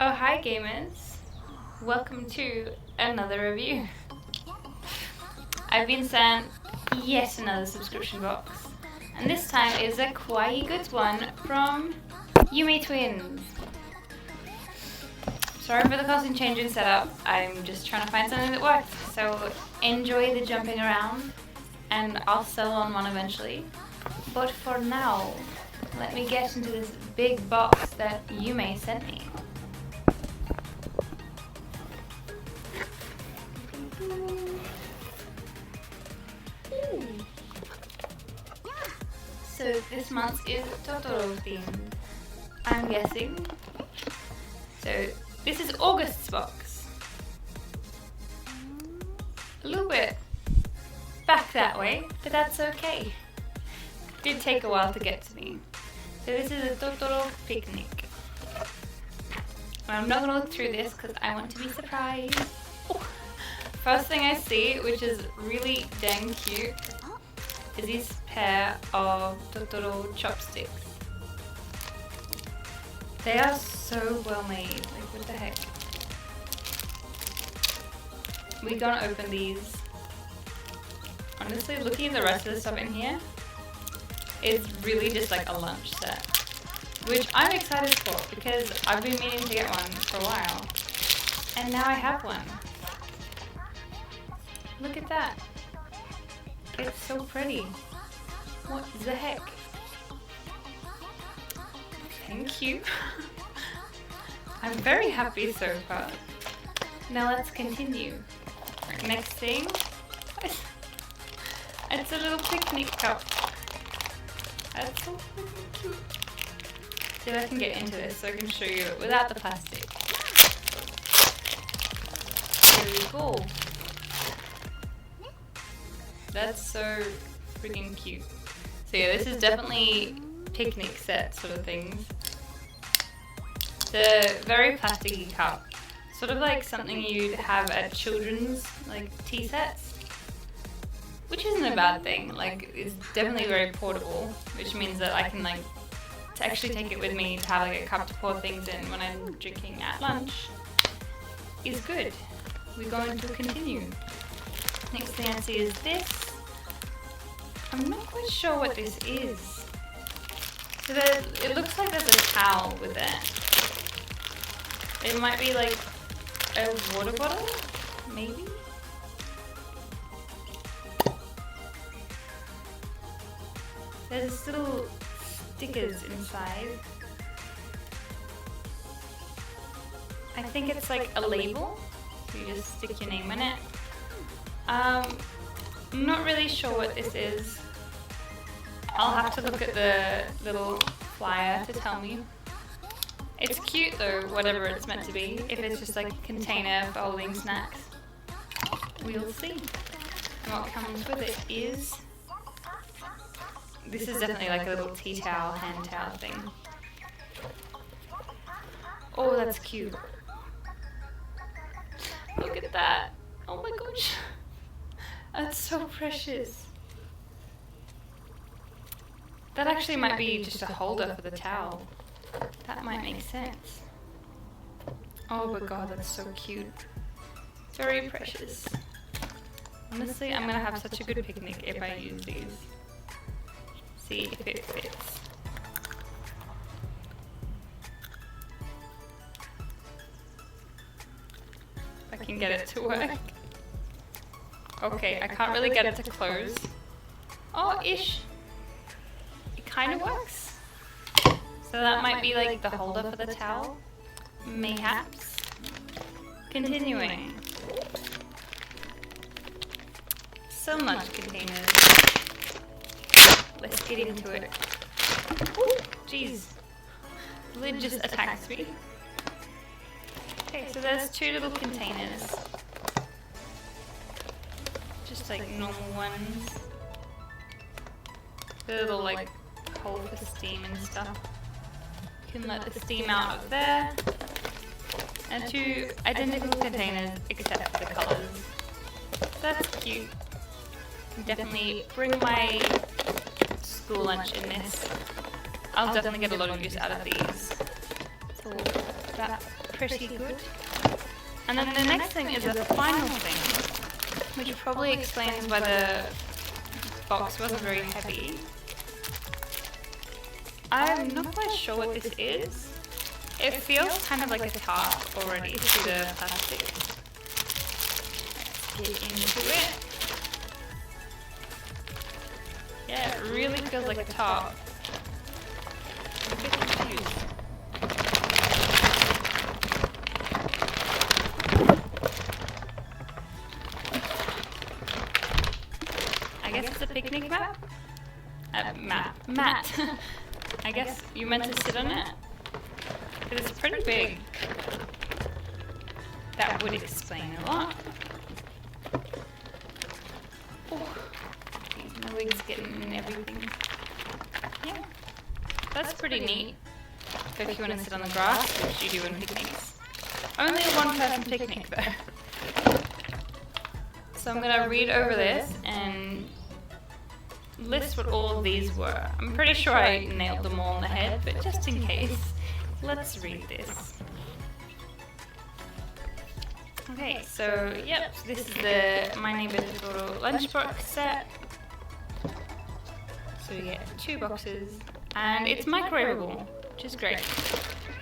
Oh, hi gamers! Welcome to another review. I've been sent yet another subscription box, and this time is a quite good one from Yume Twins. Sorry for the costume change in setup, I'm just trying to find something that works, so enjoy the jumping around, and I'll sell on one eventually. But for now, let me get into this big box that Yume sent me. So this month is Totoro themed, I'm guessing. So this is August's box. A little bit back that way, but that's okay. It did take a while to get to me. So this is a Totoro picnic. I'm not going to look through this because I want to be surprised. Oh. First thing I see, which is really dang cute, is this pair of Totoro chopsticks. They are so well made, like what the heck. We're gonna open these. Honestly, looking at the rest of the stuff in here, it's really just like a lunch set. Which I'm excited for because I've been meaning to get one for a while. And now I have one. Look at that. It's so pretty. What the heck? Thank you. I'm very happy so far. Now let's continue. Next thing. It's a little picnic cup. That's so freaking cute. See if I can get into this so I can show you it without the plastic. There we go. That's so freaking cute. So yeah, this is definitely picnic set sort of things. The very plasticky cup, sort of like something you'd have at children's like tea sets, which isn't a bad thing. Like it's definitely very portable, which means that I can like to actually take it with me to have like a cup to pour things in when I'm drinking at lunch is good. We're going to continue. Next thing I see is this. I'm not quite sure what this is. So it looks like there's a towel with it. It might be like a water bottle, maybe? There's little stickers inside. I think it's like a label. So you just stick your name in it. I'm not really sure what this is. I'll have to look at the little flyer to tell me. It's cute though, whatever it's meant to be. If it's just like a container for holding snacks, we'll see. And what comes with it is, this is definitely like a little tea towel, hand towel thing. Oh, that's cute. Look at that. Oh my gosh. That's so precious. That actually might be just a holder for the towel. That might make sense. Oh my god, that's so cute. Very precious. Honestly, I'm gonna have such a good picnic if I use these. See if it fits. If I can get it to work. Okay, I can't really get it to close. Oh, ish. It kind of works. So that might be like the holder for the towel. Mayhaps. Continuing. So much containers. Let's get into it. Jeez. The lid just attacks me. Okay, so there's two little containers. Just like normal ones. The little like hole for steam and stuff. You can let the steam out of there. And two identical containers except for the colours. That's cute. Can definitely bring my school lunch in this. I'll definitely get a lot of use out of these. So That's pretty good. And then the next thing is a final thing, which probably explains why the box wasn't very heavy. I'm not quite sure what this is. It feels kind of like a tarp already through the plastic. Let's get into it. Yeah, it really feels like a tarp. I'm a bit confused. I guess it's a picnic map? Mat. I guess you meant to sit on it? Because it's pretty big. That would explain a lot. Oh, my wig's getting in everything. Yeah, that's pretty neat. If you want to sit on the grass, which you do in picnics. Only a one-person picnic though. So I'm going to read over this and list what all of these were. I'm pretty sure I nailed them all on the head, but just in case, let's read this. Okay, so yep, this is the My Neighbor Totoro lunchbox set. So we get 2 boxes, and it's microwavable, which is great.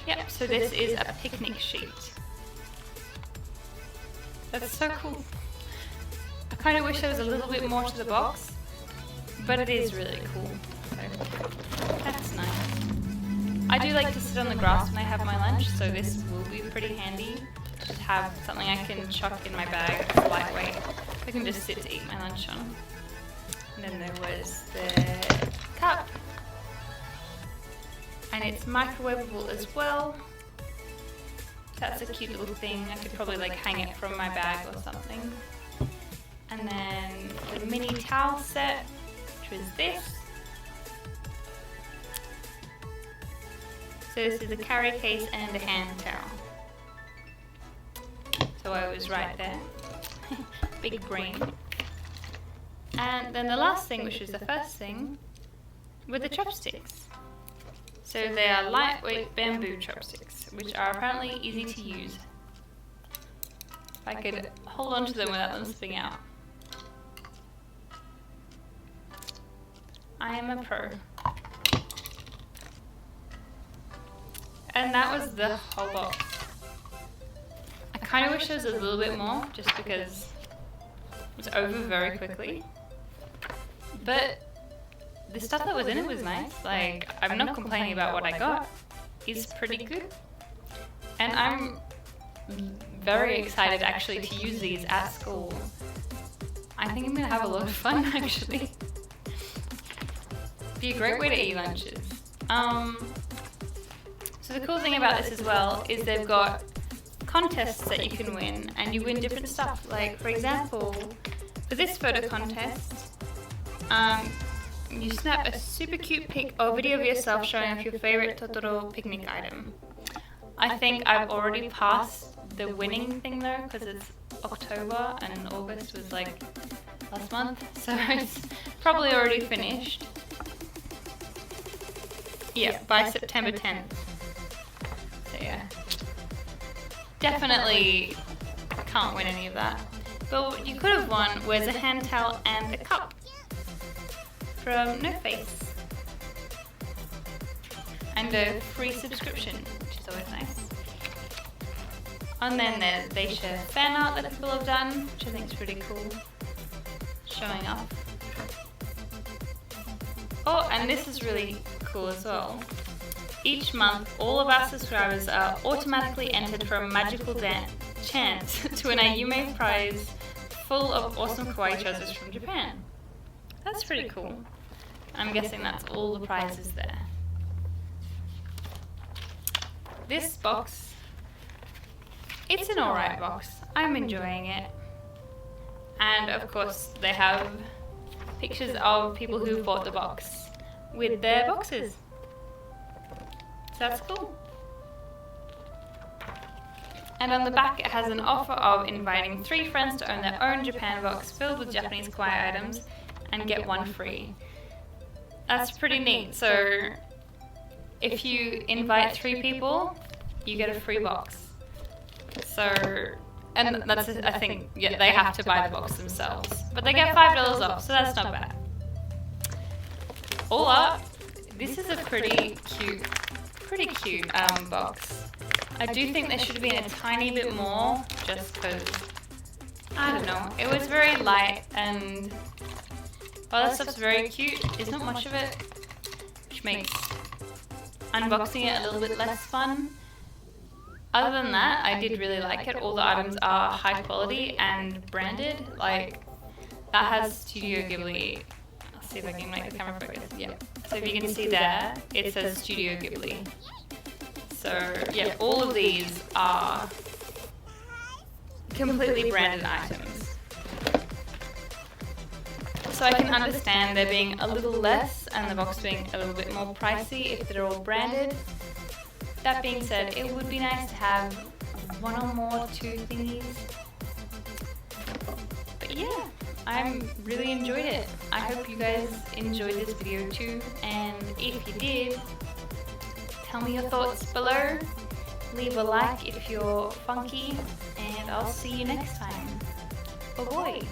Yep, so this is a picnic sheet. That's so cool. I kind of wish there was a little bit more to the box, but it is really cool. So that's nice. I do like to sit on the grass when I have my lunch, so this will be pretty handy. Just have something I can chuck in my bag that's lightweight. I can just sit to eat my lunch on. And then there was the cup. And it's microwavable as well. That's a cute little thing. I could probably like hang it from my bag or something. And then the mini towel set, which was this. So this is a carry case and a hand towel. So I was right there. Big brain. And then the last thing, which is the first thing, were the chopsticks. So they are lightweight bamboo chopsticks, which are apparently easy to use. If I could hold on to them without them slipping out. I am a pro. And that was the whole box. I kind of wish there was a little bit more, just because it was over very quickly. But the stuff that was in it was nice. Like, I'm not complaining about what I got. It's pretty good. And I'm very excited actually to use these at school. I think I'm going to have a lot of fun actually. Be a great way to eat lunches. So the cool thing about this as well is they've got contests that you can win, and you win different stuff. Like, for example, for this photo contest, you snap a super cute pic or video of yourself showing off your favorite Totoro picnic item. I think I've already passed the winning thing though, because it's October and August was like last month, so it's probably already finished. Yeah, by September 10th. So yeah. Definitely can't win any of that. But what you could have won was a hand towel and a cup from No Face. And a free subscription, which is always nice. And then they share fan art that people have done, which I think is pretty cool. Showing off. Oh, and this is really cool as well. Each month, all of our subscribers are automatically entered for a magical chance to win a Yume prize full of awesome kawaii treasures from Japan. That's pretty cool. I'm guessing that's all the prizes there. This box, it's an alright box. I'm enjoying it. And of course, they have pictures of people who bought the box with their boxes. So that's cool. And on the back it has an offer of inviting 3 friends to own their own Japan box filled with Japanese kawaii items and get 1 free. That's pretty neat. So if you invite 3 people, you get a free box. So, and that's, I think, yeah, they have to buy the box themselves. But they get $5 off, so that's not bad. All up, this is a pretty cute box. I do think there should have been a tiny bit more, just because, I don't know, it was very light, and while that stuff's very cute, there's not much of it, which makes unboxing it a little bit less fun. Other than that, I did really like it. All the items are high quality and branded. Like, that has Studio Ghibli. I'll see if I can make the camera focus. Yeah. So if you can see there, it says Studio Ghibli. So yeah, all of these are completely branded items. So I can understand there being a little less and the box being a little bit more pricey if they're all branded. That being said, it would be nice to have one or more two thingies. But yeah, I really enjoyed it. I hope you guys enjoyed this video too, and if you did, tell me your thoughts below. Leave a like if you're funky, and I'll see you next time. Bye-bye.